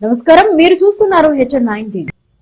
నమస్కారం, మీరు చూస్తున్నారు HN19.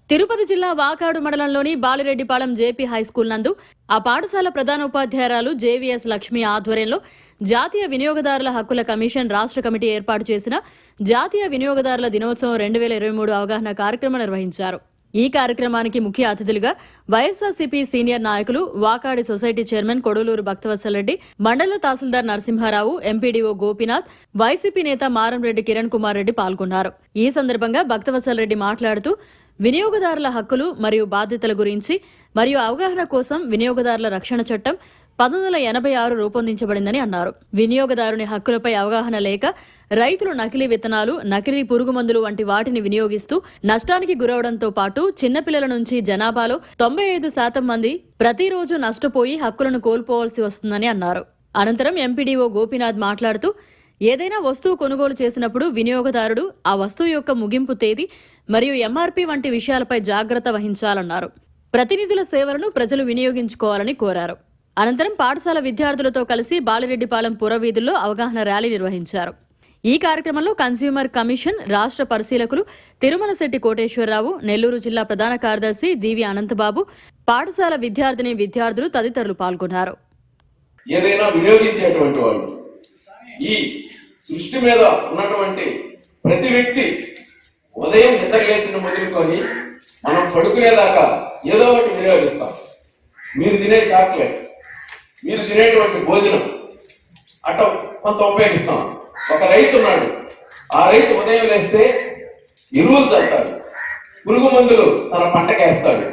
తిరుపతి జిల్లా వాకాడు మండలంలోని బాలిరెడ్డిపాలెం జేపీ హైస్కూల్ నందు ఆ పాఠశాల ప్రధానోపాధ్యాయురాలు జేవీఎస్ లక్ష్మి ఆధ్వర్యంలో జాతీయ వినియోగదారుల హక్కుల కమిషన్ రాష్ట్ర కమిటీ ఏర్పాటు చేసిన జాతీయ వినియోగదారుల దినోత్సవం 2023 అవగాహన కార్యక్రమం నిర్వహించారు. ఈ కార్యక్రమానికి ముఖ్య అతిథులుగా వైఎస్ఆర్సీపీ సీనియర్ నాయకులు వాకాడి సొసైటీ చైర్మన్ కొడలూరు భక్తవత్సల్ రెడ్డి, మండల తహసీల్దార్ నరసింహారావు, ఎంపీడీఓ గోపీనాథ్, వైసీపీ నేత మారంరెడ్డి కిరణ్ కుమార్ రెడ్డి పాల్గొన్నారు. ఈ సందర్భంగా భక్తవత్సల్ రెడ్డి మాట్లాడుతూ వినియోగదారుల హక్కులు మరియు బాధ్యతల గురించి మరియు అవగాహన కోసం వినియోగదారుల రక్షణ చట్టం 1986 రూపొందించబడిందని అన్నారు. వినియోగదారుని హక్కులపై అవగాహన లేక రైతులు నకిలీ విత్తనాలు, నకిలీ పురుగుమందులు వంటి వాటిని వినియోగిస్తూ నష్టానికి గురవడంతో పాటు చిన్నపిల్లల నుంచి జనాభాలో 95% మంది ప్రతిరోజు నష్టపోయి హక్కులను కోల్పోవాల్సి వస్తుందని అన్నారు. అనంతరం ఎంపీడీఓ గోపీనాథ్ మాట్లాడుతూ ఏదైనా వస్తువు కొనుగోలు చేసినప్పుడు వినియోగదారుడు ఆ వస్తువు యొక్క ముగింపు తేదీ మరియు ఎంఆర్పీ వంటి విషయాలపై జాగ్రత్త వహించాలన్నారు. ప్రతినిధుల సేవలను ప్రజలు వినియోగించుకోవాలని కోరారు. అనంతరం పాఠశాల విద్యార్థులతో కలిసి బాలిరెడ్డిపాలెం పురవీధుల్లో అవగాహన ర్యాలీ నిర్వహించారు. ఈ కార్యక్రమంలో కన్స్యూమర్ కమిషన్ రాష్ట్ర పరిశీలకులు తిరుమలశెట్టి కోటేశ్వరరావు, నెల్లూరు జిల్లా ప్రధాన కార్యదర్శి దీవి అనంతబాబు, పాఠశాల విద్యార్థులు తదితరులు పాల్గొన్నారు. ఏదైనా వినియోగించేటువంటి వాళ్ళు ఈ సృష్టి మీద ఉన్నటువంటి ప్రతి వ్యక్తి ఉదయం నిద్ర లేచిన మొదలుకొని మనం పడుకునేదాకా ఏదో ఒకటి వినియోగిస్తాం. మీరు తినే చాక్లెట్, మీరు తినేటువంటి భోజనం అట్ట కొంత ఉపయోగిస్తాం. ఒక రైతు ఉన్నాడు, ఆ రైతు ఉదయం లేస్తే ఎరువులు చల్లుతాడు, పురుగు మందులు తన పంటకేస్తాడు,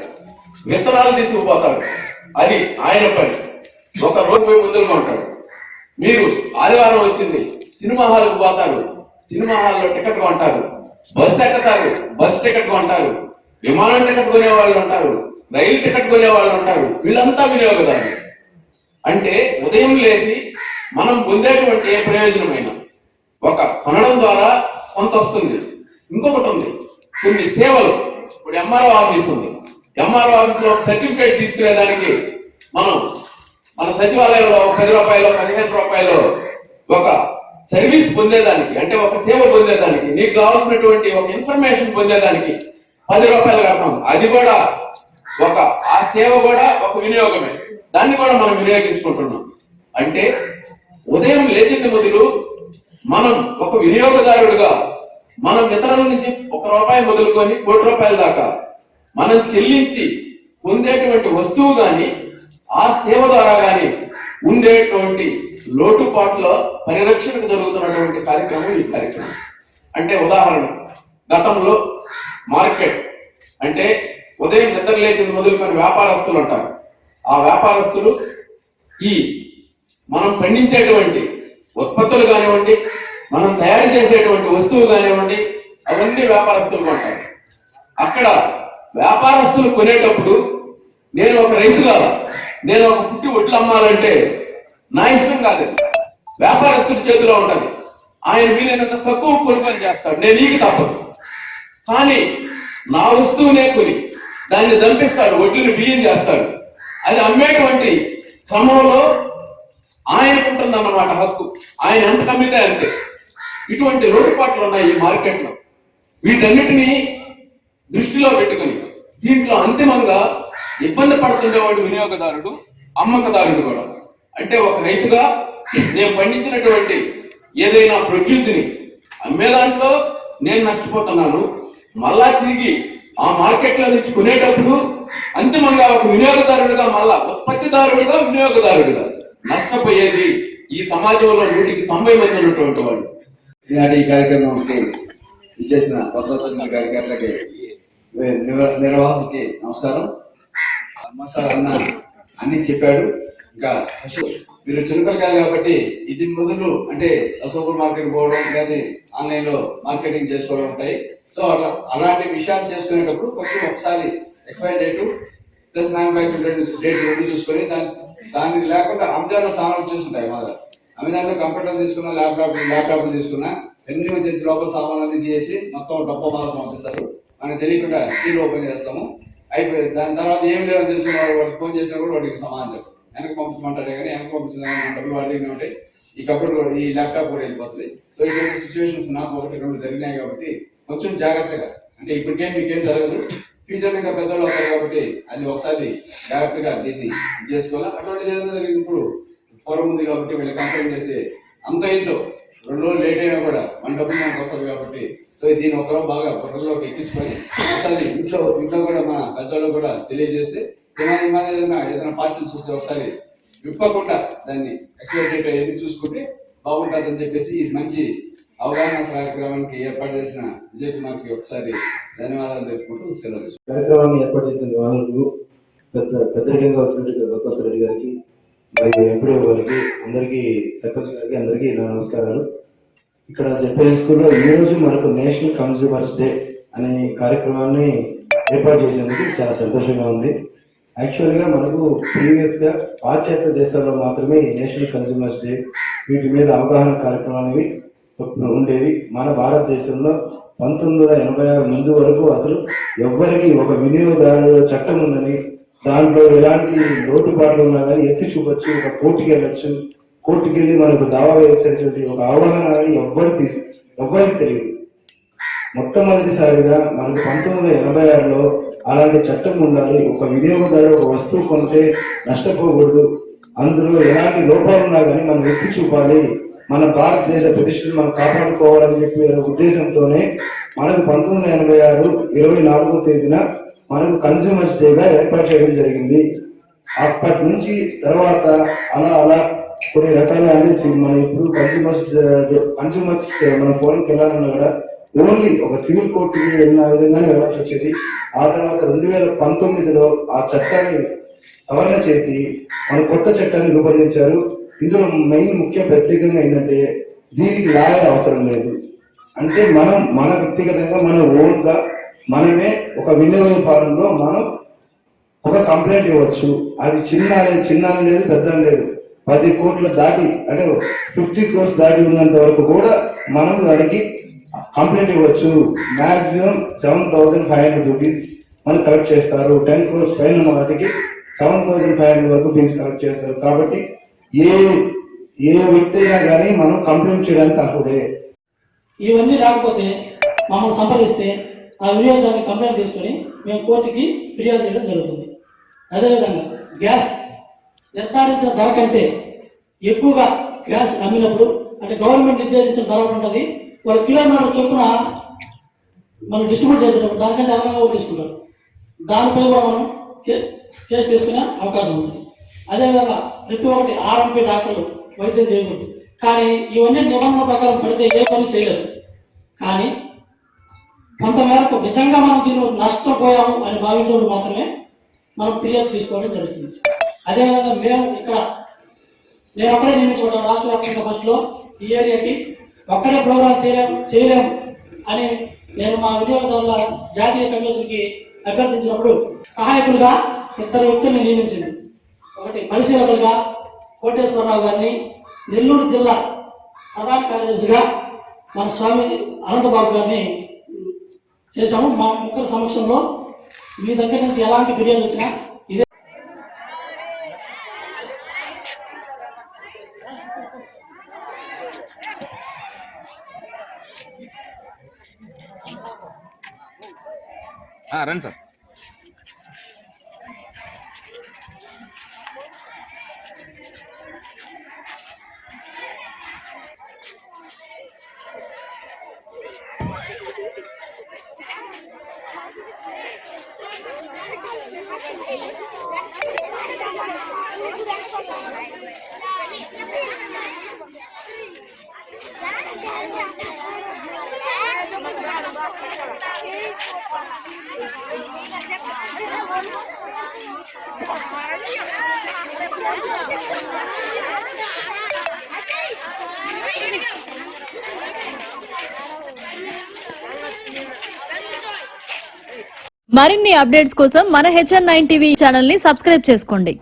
విత్తనాలు తీసుకుపోతాడు. అది ఆయన పని. ఒక రోజు పోయి మందులు కొంటాడు. మీరు ఆదివారం వచ్చింది సినిమా హాల్కు పోతారు, సినిమా హాల్లో టికెట్ కొంటారు, బస్సు ఎక్కుతారు, బస్ టికెట్ కొంటారు, విమానం టికెట్ కొనే వాళ్ళు ఉంటారు, రైలు టికెట్ కొనే వాళ్ళు ఉంటారు. వీళ్ళంతా వినియోగదారులు. అంటే ఉదయం లేచి మనం పొందేటువంటి ఏ ప్రయోజనమైన ఒక కొనడం ద్వారా కొంత వస్తుంది. ఇంకొకటి ఉంది, కొన్ని సేవలు. ఇప్పుడు ఎంఆర్ఓ ఆఫీస్ ఉంది. ఎంఆర్ఓ ఆఫీస్ లో ఒక సర్టిఫికేట్ తీసుకునేదానికి మనం మన సచివాలయంలో 10 రూపాయలు 15 రూపాయలు ఒక సర్వీస్ పొందేదానికి, అంటే ఒక సేవ పొందేదానికి, నీకు కావాల్సినటువంటి ఒక ఇన్ఫర్మేషన్ పొందేదానికి 10 రూపాయలు కడతాం. అది కూడా ఆ సేవ కూడా ఒక వినియోగమే. దాన్ని కూడా మనం వినియోగించుకుంటున్నాం. అంటే ఉదయం లేచిన మొదలు మనం ఒక వినియోగదారుడిగా మనం ఇతరుల నుంచి 1 రూపాయి మొదలుకొని 1 కోటి రూపాయల దాకా మనం చెల్లించి పొందేటువంటి వస్తువు గాని ఆ సేవ ద్వారా గాని ఉండేటువంటి లోటుపాట్ల పరిరక్షణకు జరుగుతున్నటువంటి కార్యక్రమం ఈ కార్యక్రమం. అంటే ఉదాహరణ, గతంలో మార్కెట్ అంటే ఉదయం నిద్ర లేచిన మొదలుకొని వ్యాపారస్తులు అంటారు. ఆ వ్యాపారస్తులు ఈ మనం పండించేటువంటి ఉత్పత్తులు కానివ్వండి, మనం తయారు చేసేటువంటి వస్తువు కానివ్వండి, అవన్నీ వ్యాపారస్తులు కొంటారు. అక్కడ వ్యాపారస్తులు కొనేటప్పుడు నేను ఒక రైతుగా నేను ఒక పుట్టి ఒట్లు అమ్మాలంటే నా ఇష్టం కాదు, వ్యాపారస్తుడి చేతిలో ఉంటది. ఆయన వీలైనంత తక్కువ కొనుగోలు చేస్తాడు, నేను నీకు తప్పదు. కానీ నా వస్తువునే కొని దాన్ని దంపిస్తాడు, ఒడ్లను బియ్యం చేస్తాడు. అది అమ్మేటువంటి క్రమంలో ఆయనకుంటుంది అన్నమాట హక్కు. ఆయన ఎంత కమ్మితే అంతే. ఇటువంటి లోటుపాట్లు ఉన్నాయి ఈ మార్కెట్లో. వీటన్నిటినీ దృష్టిలో పెట్టుకుని దీంట్లో అంతిమంగా ఇబ్బంది పడుతుండేవాడు వినియోగదారుడు, అమ్మకదారుడు కూడా. అంటే ఒక రైతుగా నేను పండించినటువంటి ఏదైనా ప్రొడ్యూస్ ని అమ్మే దాంట్లో నేను నష్టపోతున్నాను. మళ్ళా తిరిగి ఆ మార్కెట్ లో నుంచి కొనేటప్పుడు అంతిమంగా ఒక వినియోగదారుడిగా, మళ్ళా ఉత్పత్తిదారుడిగా, వినియోగదారుడిగా నష్టపోయేది ఈ సమాజంలో 100కి 90 మంది ఉన్నటువంటి వాళ్ళు. ఈనాటి ఈ కార్యక్రమంకి ఇచ్చేసిన కార్యకర్తలకి నిర్వాహకులకి నమస్కారం. అన్న అన్ని చెప్పాడు. ఇంకా మీరు చిన్నపిల్లకాయలు కాబట్టి ఇది మొదలు అంటే సూపర్ మార్కెట్ పోవడం లేదా ఆన్లైన్ లో మార్కెటింగ్ చేసుకోవడం ఉంటాయి. సో అలాంటి విషయాలు చేసుకునేటప్పుడు కొంచెం ఒకసారి expiry date plus manufacture date రెండు చూసుకొని దాన్ని లేకుండా అమెజాన్ లో చాలా వచ్చేస్తుంటాయి. మాగా అమెజాన్ లో కంప్యూటర్ తీసుకున్నా, ల్యాప్టాప్ తీసుకున్నా ఎన్ని వచ్చే లోపల సామాన్లు తీసి మొత్తం డబ్బా మాత్రం పంపిస్తారు. మనకు తెలియకుండా సీల్ ఓపెన్ చేస్తాము, అయిపోయింది. దాని తర్వాత ఏం లేదని తెలుసుకున్న వాడికి ఫోన్ చేసినా కూడా వాడికి సమాధానం చెప్పు. వెనక్కి పంపించమంటారే కానీ వెనక్కి పంపించమంటారు. వాటికి ఉంటాయి. ఈ కంప్యూటర్ ఈ ల్యాప్టాప్ కూడా వెళ్ళిపోతుంది. సో ఇటువంటి సిచ్యువేషన్స్ నాకు 1-2 జరిగినాయి కాబట్టి కొంచెం జాగ్రత్తగా, అంటే ఇప్పటికేం మీకేం జరగదు, ఫ్యూచర్ ఇంకా పెద్దలు అవుతారు కాబట్టి అది ఒకసారి జాగ్రత్తగా దీన్ని చేసుకోవాలి. అటువంటిది ఏదైనా జరిగినప్పుడు ఫోరం ఉంది కాబట్టి వీళ్ళు కంప్లైంట్ చేసి అంత ఇంతో 2 రోజులు లేట్ అయినా కూడా మన డబ్బులు మనకు వస్తుంది కాబట్టి సో దీన్ని ఒకరో బాగా బుర్రలోకి ఎక్కించుకొని ఒకసారి ఇంట్లో కూడా మన పెద్దలు కూడా తెలియజేస్తే ఏదైనా పార్సల్స్ వస్తే ఒకసారి విప్పకుండా దాన్ని ఎక్స్పైర్ అయ్యేది చూసుకుంటే బాగుంటుందని చెప్పేసి ఇది మంచి అవగాహన కార్యక్రమానికి ఏర్పాటు చేసిన విజయ్ కుమార్కి ఒకసారి ధన్యవాదాలు తెలుపుకుంటూ సెలవు. కార్యక్రమాన్ని ఏర్పాటు చేసిన నిర్వాహకులు పెద్దరికంగా వచ్చినట్టు బొత్స రెడ్డి గారికి మరియు ఎంపీడీ గారికి, అందరికీ సర్పంచ్ గారికి అందరికీ నా నమస్కారాలు. ఇక్కడ జెడ్పీ స్కూల్లో ఈ రోజు మనకు నేషనల్ కన్స్యూమర్స్ డే అనే కార్యక్రమాన్ని ఏర్పాటు చేసినందుకు చాలా సంతోషంగా ఉంది. యాక్చువల్గా మనకు ప్రీవియస్ గా పాశ్చాత్య దేశాల్లో మాత్రమే ఈ నేషనల్ కన్స్యూమర్స్ డే వీటి మీద అవగాహన కార్యక్రమాలు అనేవి ఉండేవి. మన భారతదేశంలో 1986 ముందు వరకు అసలు ఎవ్వరికి ఒక వినియోగదారుల చట్టం ఉందని, దాంట్లో ఎలాంటి లోటుపాట్లు ఉన్నా కానీ ఎత్తి చూపొచ్చు, ఒక కోర్టుకి వెళ్ళొచ్చు, కోర్టుకి వెళ్ళి మనకు దావా వేసేటువంటి ఒక అవగాహన కానీ ఎవ్వరికి తెలియదు. మొట్టమొదటిసారిగా మనకు 1986లో అలాంటి చట్టం ఉండాలి. ఒక వినియోగదారుడు ఒక వస్తువు కొంటే నష్టపోకూడదు, అందులో ఎలాంటి లోపాలు ఉన్నా కానీ మనం ఎత్తి చూపాలి, మన భారతదేశ ప్రతిష్టను మనం కాపాడుకోవాలని చెప్పి ఉద్దేశంతోనే మనకు 1986 24వ తేదీన మనకు కన్స్యూమర్స్ డేగా ఏర్పాటు చేయడం జరిగింది. అప్పటి నుంచి తర్వాత అలా కొన్ని రకాల అనేసి మనం ఇప్పుడు కన్స్యూమర్స్ మన ఫోన్కి వెళ్ళాలన్నా కూడా ఓన్లీ ఒక సివిల్ కోర్టుకి వెళ్ళిన విధంగానే వెళ్ళాల్సి వచ్చేది. ఆ తర్వాత 2019లో ఆ చట్టాన్ని సవరణ చేసి మన కొత్త చట్టాన్ని రూపొందించారు. ఇందులో మెయిన్ ముఖ్య ప్రత్యేకంగా ఏంటంటే దీనికి లాయర్ అవసరం లేదు. అంటే మనం మన వ్యక్తిగతంగా మన ఓన్ గా మనమే ఒక వినియోగదారులో మనం ఒక కంప్లైంట్ ఇవ్వచ్చు. అది చిన్న లేదు పెద్ద లేదు, 10 కోట్ల దాటి అంటే 50 crores దాటి ఉన్నంత వరకు కూడా మనం దానికి కంప్లైంట్ ఇవ్వచ్చు. మాక్సిమం 7,500 రూపీస్ మనం కలెక్ట్ చేస్తారు. 10 crores పైన ఉన్న వాటికి 7,500 వరకు ఫీజు కలెక్ట్ చేస్తారు. కాబట్టి ఏ వ్యక్తి అయినా కానీ మనం కంప్లైంట్ చేయడానికి అర్హుడే. ఇవన్నీ రాకపోతే మమ్మల్ని సంప్రదిస్తే ఆ వినియోగదారుని కంప్లైంట్ తీసుకొని మేము కోర్టుకి ఫిర్యాదు చేయడం జరుగుతుంది. అదేవిధంగా గ్యాస్ నిర్ధారించిన ధర కంటే ఎక్కువగా గ్యాస్ అమ్మినప్పుడు, అంటే గవర్నమెంట్ నిర్దేశించిన ధర ఉంటుంది, వాళ్ళు కిలోమీటర్ చొప్పున మనం డిస్ట్రిబ్యూట్ చేసేటప్పుడు దానికంటే అదనంగా తీసుకుంటారు. దానిపై కూడా మనం కేసు తీసుకునే అవకాశం ఉంది. అదేవిధంగా ప్రతి ఒక్కటి ఆర్ఎంపీ డాక్టర్లు వైద్యం చేయకూడదు. కానీ ఇవన్నీ నిబంధనల ప్రకారం పడితే ఏ పని చేయలేదు. కానీ కొంతమేరకు నిజంగా మనం దీన్ని నష్టపోయాము అని భావించినప్పుడు మాత్రమే మనం ఫిర్యాదు తీసుకోవడం జరుగుతుంది. అదేవిధంగా మేము ఇక్కడ నేను ఒక్కడే నియమించుకుంటాను రాష్ట్ర వ్యాప్తంగా ఫస్ట్లో ఈ ఏరియాకి ఒక్కడే ప్రోగ్రాం చేయలేము అని నేను మా వినియోగదారుల జాతీయ కమిషన్కి అభ్యర్థించినప్పుడు సహాయకులుగా 2 వ్యక్తుల్ని నియమించింది. ఒకటి పరిశీలకులుగా కోటేశ్వరరావు గారిని, నెల్లూరు జిల్లా ప్రధాన కార్యదర్శిగా మన స్వామి అనంతబాబు గారిని చేశాము. మా ముగ్గురు సమక్షంలో మీ దగ్గర నుంచి ఎలాంటి ఫిర్యాదు వచ్చినా ఇదే రండి సార్. మరిన్ని అప్డేట్స్ కోసం మన HN9 టీవీ ఛానల్ ని సబ్స్క్రైబ్ చేసుకోండి.